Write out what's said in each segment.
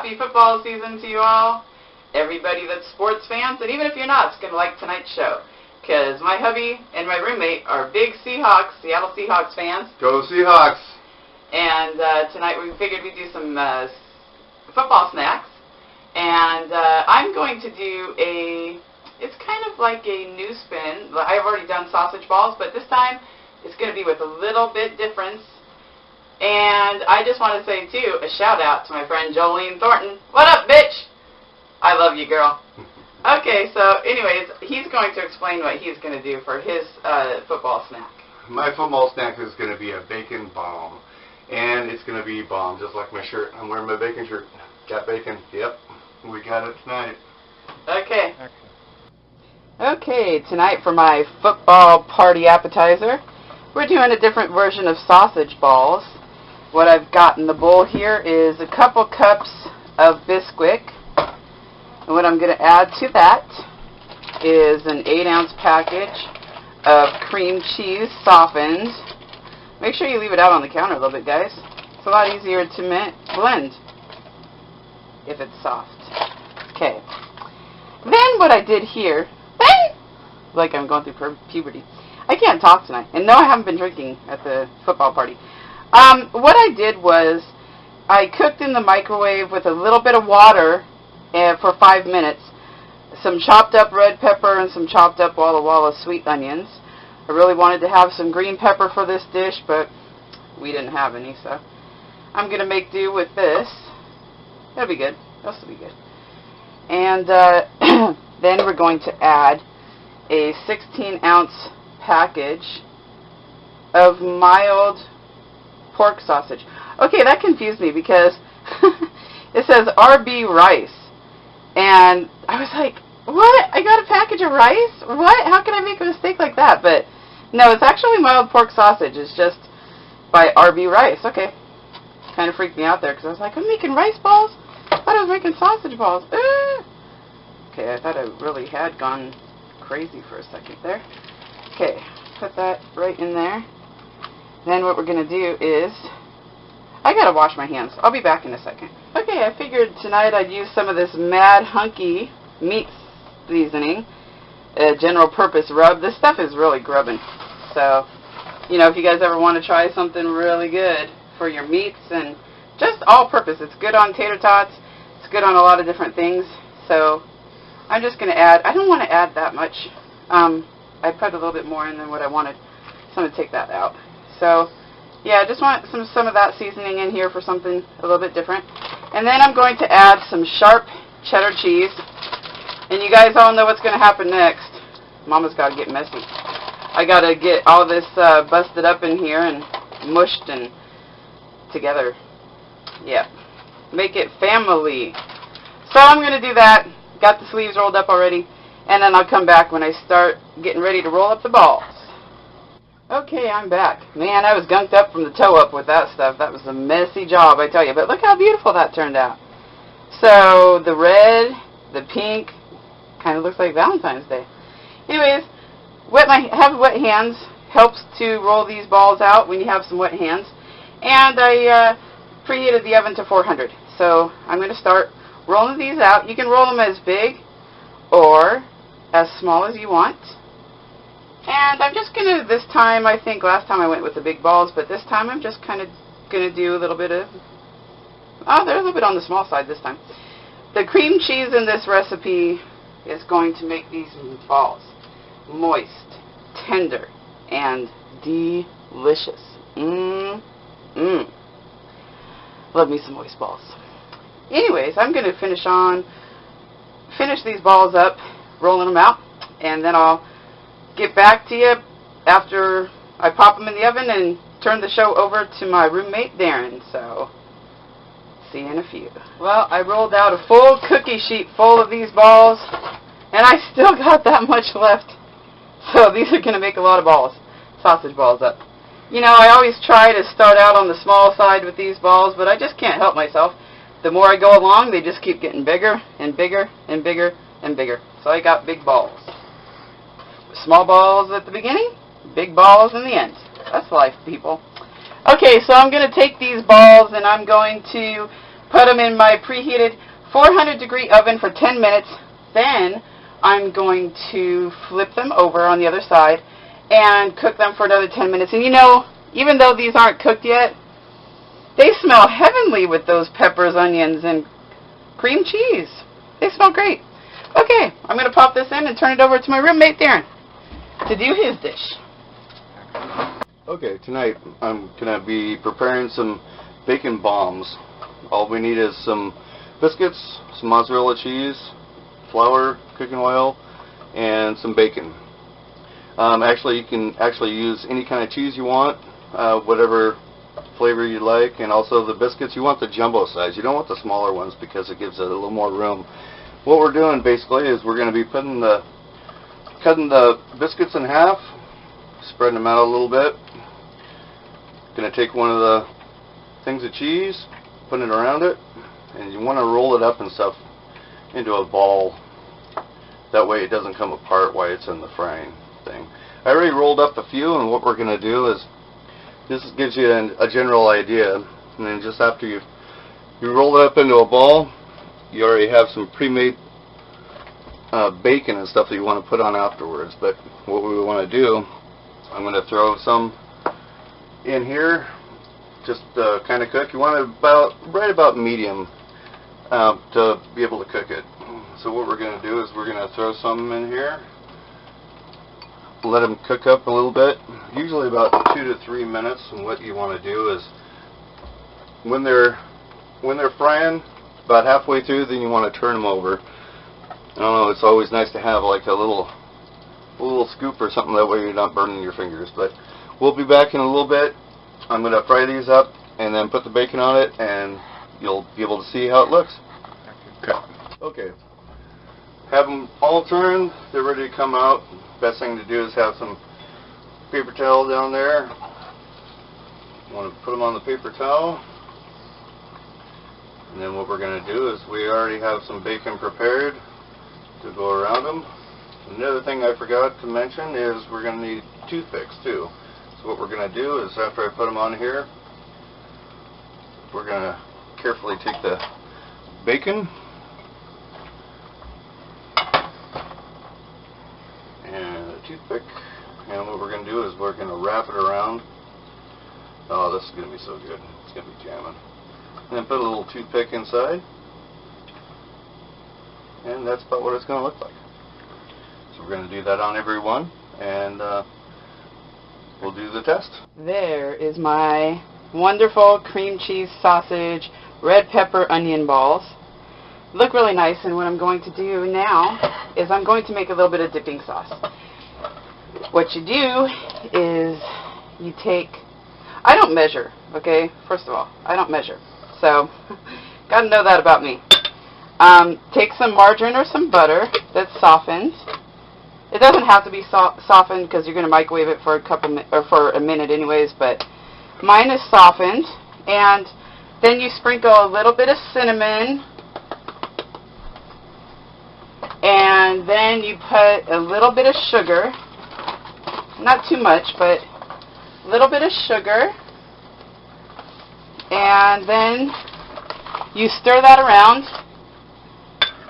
Happy football season to you all. Everybody that's sports fans, and even if you're not, it's going to like tonight's show. Because my hubby and my roommate are big Seahawks, Seattle Seahawks fans. Go Seahawks! And tonight we figured we'd do some football snacks. And I'm going to do it's kind of like a new spin. I've already done sausage balls, but this time it's going to be with a little bit difference. And I just want to say, too, a shout-out to my friend Jolene Thornton. What up, bitch? I love you, girl. Okay, so anyways, he's going to explain what he's going to do for his football snack. My football snack is going to be a bacon bomb. And it's going to be bomb, just like my shirt. I'm wearing my bacon shirt. Got bacon. Yep. We got it tonight. Okay. Okay, tonight for my football party appetizer, we're doing a different version of sausage balls. What I've got in the bowl here is a couple cups of Bisquick. And what I'm going to add to that is an 8-ounce package of cream cheese softened. Make sure you leave it out on the counter a little bit, guys. It's a lot easier to blend if it's soft. Okay. Then what I did here, like I'm going through puberty. I can't talk tonight. And no, I haven't been drinking at the football party. What I did was I cooked in the microwave with a little bit of water for 5 minutes. Some chopped up red pepper and some chopped up Walla Walla sweet onions. I really wanted to have some green pepper for this dish, but we didn't have any, so I'm going to make do with this. That'll be good. This will be good. And then we're going to add a 16-ounce package of mild pork sausage. Okay, that confused me because it says RB rice. And I was like, what? I got a package of rice? What? How can I make a mistake like that? But no, it's actually mild pork sausage. It's just by RB rice. Okay. Kind of freaked me out there because I was like, I'm making rice balls? I thought I was making sausage balls. Okay, I thought I really had gone crazy for a second there. Okay, put that right in there. Then what we're going to do is, I got to wash my hands. I'll be back in a second. Okay, I figured tonight I'd use some of this Mad Hunky meat seasoning, general purpose rub. This stuff is really grubbing. So, you know, if you guys ever want to try something really good for your meats and just all purpose, it's good on tater tots. It's good on a lot of different things. So, I'm just going to add, I don't want to add that much. I put a little bit more in than what I wanted. So I'm going to take that out. So, yeah, I just want some of that seasoning in here for something a little bit different. And then I'm going to add some sharp cheddar cheese. And you guys all know what's going to happen next. Mama's got to get messy. I got to get all this busted up in here and mushed and together. Yeah. Make it family. So I'm going to do that. Got the sleeves rolled up already. And then I'll come back when I start getting ready to roll up the balls. Okay, I'm back. Man, I was gunked up from the toe up with that stuff. That was a messy job, I tell you. But look how beautiful that turned out. So, the red, the pink, kind of looks like Valentine's Day. Anyways, have wet hands. Helps to roll these balls out when you have some wet hands. And I preheated the oven to 400. So, I'm going to start rolling these out. You can roll them as big or as small as you want. And I'm just going to, this time, I think last time I went with the big balls, but this time I'm just kind of going to do a little bit of, they're a little bit on the small side this time. The cream cheese in this recipe is going to make these balls moist, tender, and delicious. Love me some moist balls. Anyways, I'm going to finish these balls up, rolling them out, and then I'll get back to you after I pop them in the oven and turn the show over to my roommate Darren. So, see you in a few. Well, I rolled out a full cookie sheet full of these balls, and I still got that much left. So these are going to make a lot of balls, sausage balls up. You know, I always try to start out on the small side with these balls, but I just can't help myself. The more I go along, they just keep getting bigger and bigger and bigger and bigger. So I got big balls. Small balls at the beginning, big balls in the end. That's life, people. Okay, so I'm going to take these balls and I'm going to put them in my preheated 400-degree oven for 10 minutes. Then I'm going to flip them over on the other side and cook them for another 10 minutes. And you know, even though these aren't cooked yet, they smell heavenly with those peppers, onions, and cream cheese. They smell great. Okay, I'm going to pop this in and turn it over to my roommate Darren to do his dish. Okay, tonight I'm going to be preparing some bacon bombs. All we need is some biscuits, some mozzarella cheese, flour, cooking oil, and some bacon. Actually, you can use any kind of cheese you want, whatever flavor you like, and also the biscuits. You want the jumbo size. You don't want the smaller ones because it gives it a little more room. What we're doing basically is we're going to be cutting the biscuits in half, spreading them out a little bit. Going to take one of the things of cheese, putting it around it, and you want to roll it up and stuff into a ball. That way it doesn't come apart while it's in the frying thing. I already rolled up a few, and what we're going to do is this gives you a general idea, and then just after you roll it up into a ball, you already have some pre-made bacon and stuff that you want to put on afterwards. But what we want to do, I'm going to throw some in here, just kind of cook. You want it right about medium to be able to cook it. So what we're going to do is we're going to throw some in here, let them cook up a little bit, usually about 2 to 3 minutes. And what you want to do is when they're frying about halfway through, then you want to turn them over. I don't know, it's always nice to have like a little scoop or something, that way you're not burning your fingers. But we'll be back in a little bit. I'm going to fry these up and then put the bacon on it, and you'll be able to see how it looks. Okay. Have them all turned. They're ready to come out. Best thing to do is have some paper towel down there. You want to put them on the paper towel. And then what we're going to do is we already have some bacon prepared to go around them. Another thing I forgot to mention is we're going to need toothpicks too. So what we're going to do is after I put them on here, we're going to carefully take the bacon and a toothpick, and what we're going to do is we're going to wrap it around. Oh, this is going to be so good. It's going to be jamming. And then put a little toothpick inside, and that's about what it's going to look like. So we're going to do that on every one, and we'll do the test. There is my wonderful cream cheese sausage, red pepper onion balls. Look really nice, and what I'm going to do now is I'm going to make a little bit of dipping sauce. What you do is you take, I don't measure, okay, first of all, I don't measure, so gotta know that about me. Take some margarine or some butter that's softened. It doesn't have to be softened because you're going to microwave it for for a minute anyways, but mine is softened, and then you sprinkle a little bit of cinnamon, and then you put a little bit of sugar, not too much, but a little bit of sugar, and then you stir that around,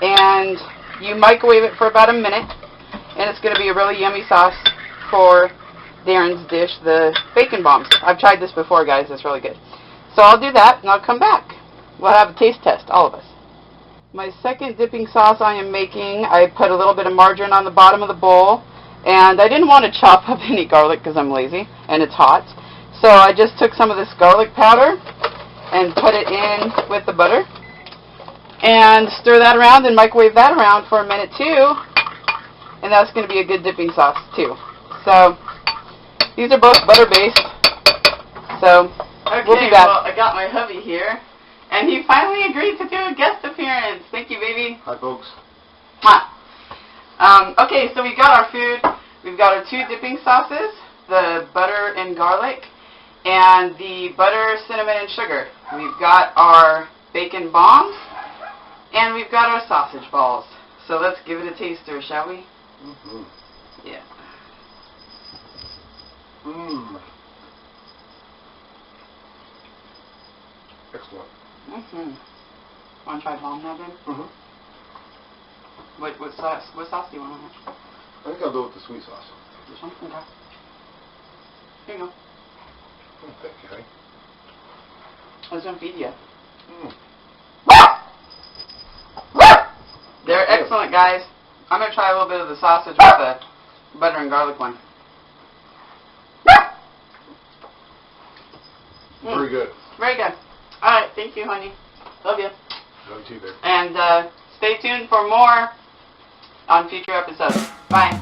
and you microwave it for about a minute, and it's going to be a really yummy sauce for Darren's dish, the bacon bombs. I've tried this before, guys. It's really good. So I'll do that, and I'll come back. We'll have a taste test, all of us. My second dipping sauce I am making, I put a little bit of margarine on the bottom of the bowl, and I didn't want to chop up any garlic because I'm lazy, and it's hot. So I just took some of this garlic powder and put it in with the butter, and stir that around and microwave that around for a minute too, and that's going to be a good dipping sauce too. So these are both butter based. So we'll be back. Well, I got my hubby here, and he finally agreed to do a guest appearance. Thank you, baby. Hi, folks. Hi. Okay, so we got our food. We've got our 2 dipping sauces, the butter and garlic, and the butter, cinnamon, and sugar. We've got our bacon bombs, and we've got our sausage balls. So let's give it a taster, shall we? Mm-hmm. Yeah. Mmm. Excellent. Mm-hmm. Want to try bomb now, babe? Mm-hmm. What sauce do you want on it? I think I'll go with the sweet sauce. This one? Okay. Here you go. Oh, thank you, honey. I was going to feed you. Mm. They're excellent, guys. I'm going to try a little bit of the sausage with the butter and garlic one. Very good. Very good. All right. Thank you, honey. Love you. Love you too, babe. And stay tuned for more on future episodes. Bye.